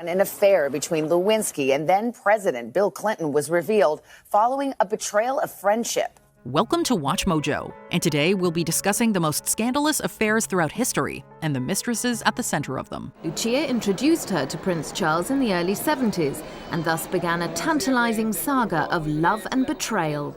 An affair between Lewinsky and then President Bill Clinton was revealed following a betrayal of friendship. Welcome to Watch Mojo, and today we'll be discussing the most scandalous affairs throughout history and the mistresses at the center of them. Lucia introduced her to Prince Charles in the early 70s and thus began a tantalizing saga of love and betrayal.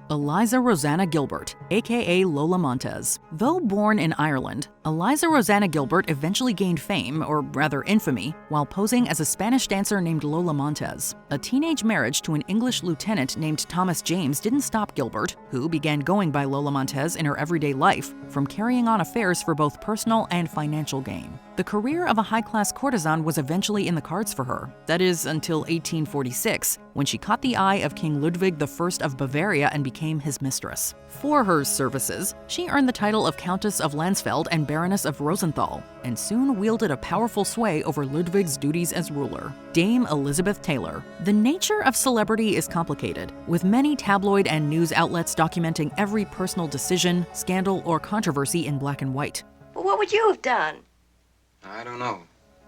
Eliza Rosanna Gilbert, aka Lola Montez. Though born in Ireland, Eliza Rosanna Gilbert eventually gained fame, or rather infamy, while posing as a Spanish dancer named Lola Montez. A teenage marriage to an English lieutenant named Thomas James didn't stop Gilbert, who began going by Lola Montez in her everyday life, from carrying on affairs for both personal and financial gain. The career of a high-class courtesan was eventually in the cards for her. That is, until 1846, when she caught the eye of King Ludwig I of Bavaria and became his mistress. For her services, she earned the title of Countess of Landsfeld and Baroness of Rosenthal, and soon wielded a powerful sway over Ludwig's duties as ruler. Dame Elizabeth Taylor. The nature of celebrity is complicated, with many tabloid and news outlets documenting every personal decision, scandal, or controversy in black and white. Well, what would you have done? I don't know.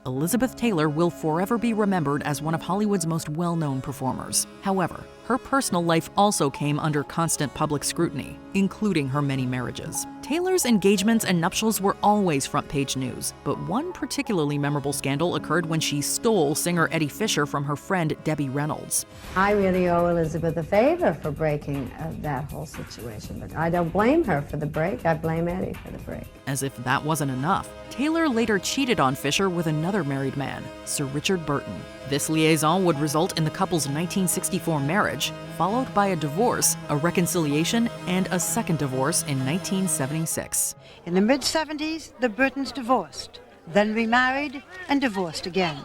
Elizabeth Taylor will forever be remembered as one of Hollywood's most well-known performers. However, her personal life also came under constant public scrutiny, including her many marriages. Taylor's engagements and nuptials were always front-page news, but one particularly memorable scandal occurred when she stole singer Eddie Fisher from her friend Debbie Reynolds. I really owe Elizabeth a favor for breaking that whole situation, but I don't blame her for the break. I blame Eddie for the break. As if that wasn't enough, Taylor later cheated on Fisher with another married man, Sir Richard Burton. This liaison would result in the couple's 1964 marriage, followed by a divorce, a reconciliation, and a second divorce in 1976. In the mid-70s, the Burtons divorced, then remarried and divorced again.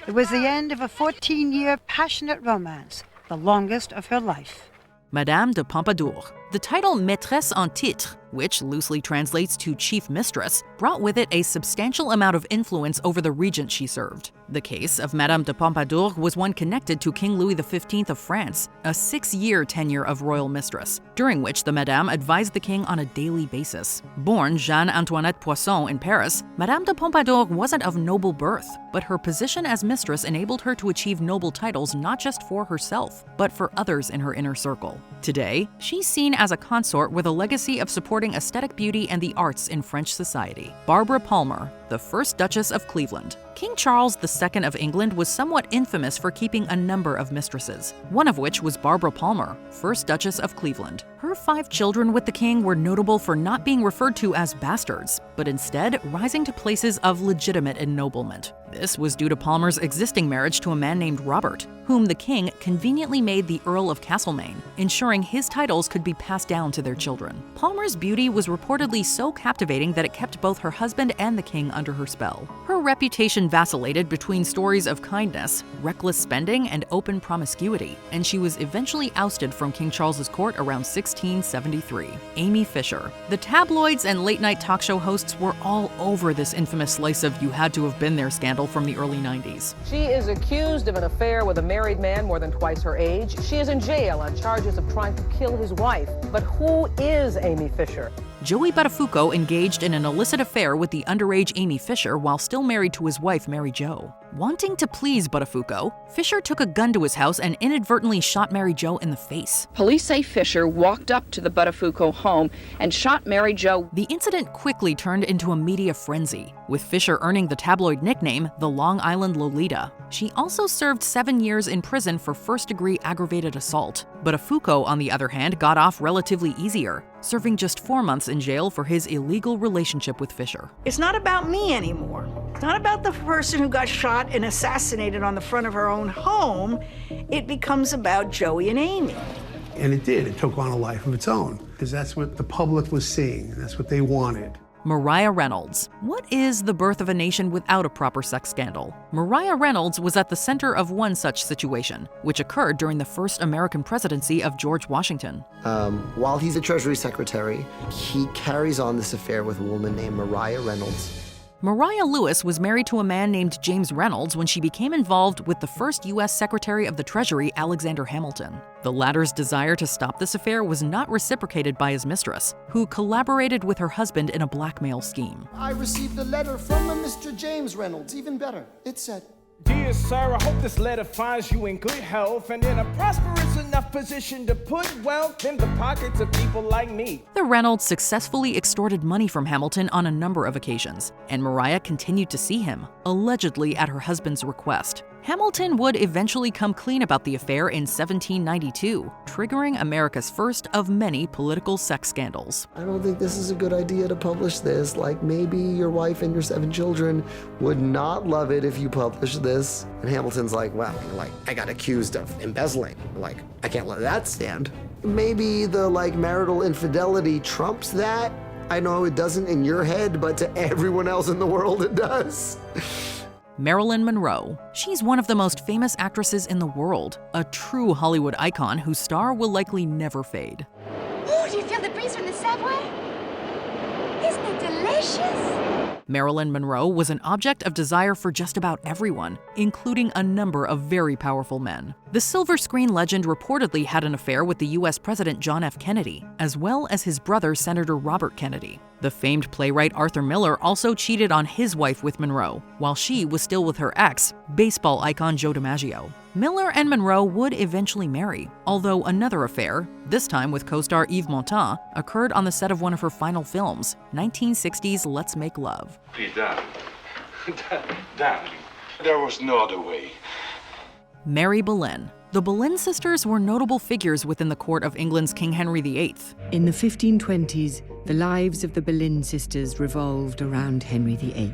It was the end of a 14-year passionate romance, the longest of her life. Madame de Pompadour. The title Maîtresse en titre, which loosely translates to chief mistress, brought with it a substantial amount of influence over the regent she served. The case of Madame de Pompadour was one connected to King Louis XV of France, a 6-year tenure of royal mistress, during which the Madame advised the king on a daily basis. Born Jeanne-Antoinette Poisson in Paris, Madame de Pompadour wasn't of noble birth, but her position as mistress enabled her to achieve noble titles not just for herself, but for others in her inner circle. Today, she's seen as a consort with a legacy of supporting aesthetic beauty and the arts in French society. Barbara Palmer, the first Duchess of Cleveland. King Charles II of England was somewhat infamous for keeping a number of mistresses, one of which was Barbara Palmer, first Duchess of Cleveland. Her 5 children with the king were notable for not being referred to as bastards, but instead rising to places of legitimate ennoblement. This was due to Palmer's existing marriage to a man named Robert, whom the king conveniently made the Earl of Castlemaine, ensuring his titles could be passed down to their children. Palmer's beauty was reportedly so captivating that it kept both her husband and the king under her spell. Her reputation vacillated between stories of kindness, reckless spending, and open promiscuity, and she was eventually ousted from King Charles's court around 1673. Amy Fisher. The tabloids and late-night talk show hosts were all over this infamous slice of you had to have been there scandal from the early 90s. She is accused of an affair with a married man more than twice her age. She is in jail on charges of trying to kill his wife. But who is Amy Fisher? Joey Buttafuoco engaged in an illicit affair with the underage Amy Fisher while still married to his wife, Mary Jo. Wanting to please Buttafuoco, Fisher took a gun to his house and inadvertently shot Mary Jo in the face. Police say Fisher walked up to the Buttafuoco home and shot Mary Jo. The incident quickly turned into a media frenzy, with Fisher earning the tabloid nickname the Long Island Lolita. She also served 7 years in prison for first-degree aggravated assault. Buttafuoco, on the other hand, got off relatively easier, serving just 4 months in jail for his illegal relationship with Fisher. It's not about me anymore. It's not about the person who got shot and assassinated on the front of her own home. It becomes about Joey and Amy. And it did. It took on a life of its own, because that's what the public was seeing. That's what they wanted. Mariah Reynolds. What is the birth of a nation without a proper sex scandal? Mariah Reynolds was at the center of one such situation, which occurred during the first American presidency of George Washington. While he's the Treasury Secretary, he carries on this affair with a woman named Mariah Reynolds. Mariah Lewis was married to a man named James Reynolds when she became involved with the first U.S. Secretary of the Treasury, Alexander Hamilton. The latter's desire to stop this affair was not reciprocated by his mistress, who collaborated with her husband in a blackmail scheme. I received a letter from a Mr. James Reynolds, even better. It said, "Dear sir, I hope this letter finds you in good health and in a prosperous enough position to put wealth in the pockets of people like me." The Reynolds successfully extorted money from Hamilton on a number of occasions, and Mariah continued to see him, allegedly at her husband's request. Hamilton would eventually come clean about the affair in 1792, triggering America's first of many political sex scandals. "I don't think this is a good idea to publish this. Like, maybe your wife and your 7 children would not love it if you publish this." And Hamilton's like, "Well, I got accused of embezzling. I can't let that stand." Maybe the, marital infidelity trumps that. I know it doesn't in your head, but to everyone else in the world it does. Marilyn Monroe. She's one of the most famous actresses in the world, a true Hollywood icon whose star will likely never fade. Oh, do you feel the breeze from the subway? Isn't it delicious? Marilyn Monroe was an object of desire for just about everyone, including a number of very powerful men. The silver screen legend reportedly had an affair with the U.S. President John F. Kennedy, as well as his brother Senator Robert Kennedy. The famed playwright Arthur Miller also cheated on his wife with Monroe, while she was still with her ex, baseball icon Joe DiMaggio. Miller and Monroe would eventually marry, although another affair, this time with co-star Yves Montand, occurred on the set of one of her final films, 1960's Let's Make Love. Please, darling, there was no other way. Mary Boleyn. The Boleyn sisters were notable figures within the court of England's King Henry VIII. In the 1520s, the lives of the Boleyn sisters revolved around Henry VIII.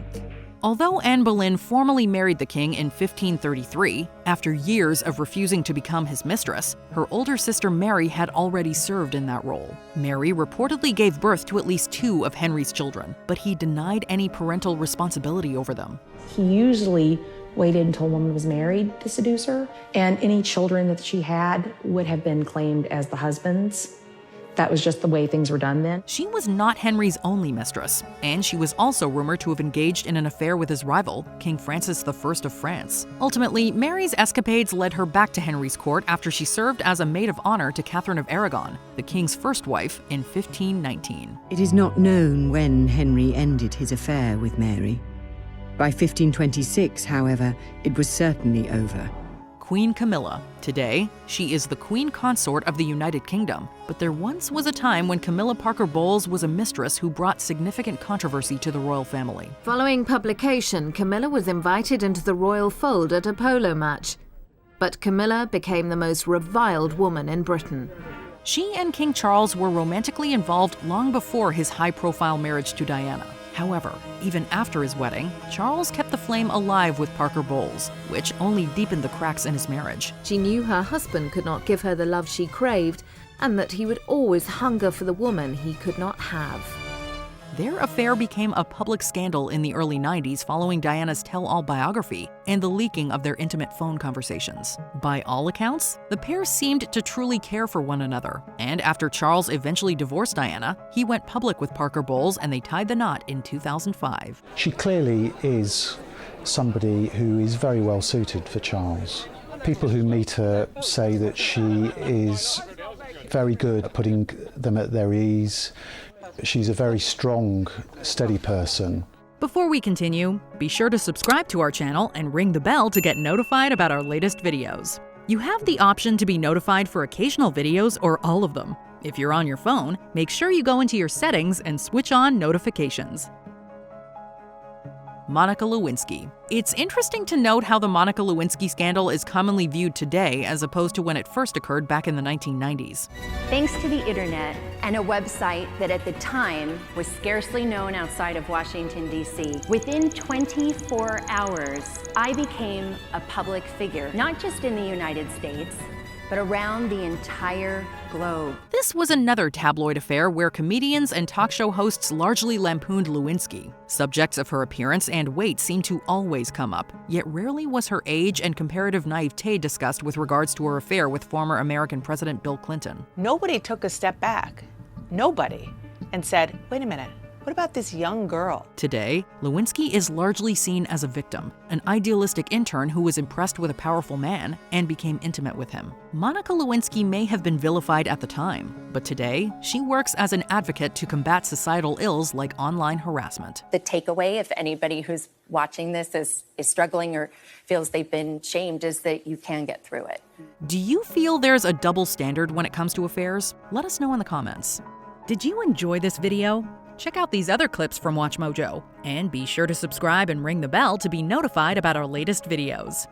Although Anne Boleyn formally married the king in 1533, after years of refusing to become his mistress, her older sister Mary had already served in that role. Mary reportedly gave birth to at least 2 of Henry's children, but he denied any parental responsibility over them. He usually waited until a woman was married to seduce her, and any children that she had would have been claimed as the husband's. That was just the way things were done then. She was not Henry's only mistress, and she was also rumored to have engaged in an affair with his rival, King Francis I of France. Ultimately, Mary's escapades led her back to Henry's court after she served as a maid of honor to Catherine of Aragon, the king's first wife, in 1519. It is not known when Henry ended his affair with Mary. By 1526, however, it was certainly over. Queen Camilla. Today, she is the Queen Consort of the United Kingdom, but there once was a time when Camilla Parker Bowles was a mistress who brought significant controversy to the royal family. Following publication, Camilla was invited into the royal fold at a polo match, but Camilla became the most reviled woman in Britain. She and King Charles were romantically involved long before his high-profile marriage to Diana. However, even after his wedding, Charles kept the flame alive with Parker Bowles, which only deepened the cracks in his marriage. She knew her husband could not give her the love she craved, and that he would always hunger for the woman he could not have. Their affair became a public scandal in the early 90s following Diana's tell-all biography and the leaking of their intimate phone conversations. By all accounts, the pair seemed to truly care for one another, and after Charles eventually divorced Diana, he went public with Parker Bowles and they tied the knot in 2005. She clearly is somebody who is very well suited for Charles. People who meet her say that she is very good at putting them at their ease. She's a very strong, steady person. Before we continue, be sure to subscribe to our channel and ring the bell to get notified about our latest videos. You have the option to be notified for occasional videos or all of them. If you're on your phone, make sure you go into your settings and switch on notifications. Monica Lewinsky. It's interesting to note how the Monica Lewinsky scandal is commonly viewed today as opposed to when it first occurred back in the 1990s. Thanks to the internet and a website that at the time was scarcely known outside of Washington, D.C., within 24 hours, I became a public figure, not just in the United States, but around the entire globe. This was another tabloid affair where comedians and talk show hosts largely lampooned Lewinsky. Subjects of her appearance and weight seemed to always come up, yet rarely was her age and comparative naivete discussed with regards to her affair with former American President Bill Clinton. Nobody took a step back, nobody, and said, wait a minute, What about this young girl? Today, Lewinsky is largely seen as a victim, an idealistic intern who was impressed with a powerful man and became intimate with him. Monica Lewinsky may have been vilified at the time, but today, she works as an advocate to combat societal ills like online harassment. The takeaway, if anybody who's watching this is struggling or feels they've been shamed, is that you can get through it. Do you feel there's a double standard when it comes to affairs? Let us know in the comments. Did you enjoy this video? Check out these other clips from WatchMojo, and be sure to subscribe and ring the bell to be notified about our latest videos.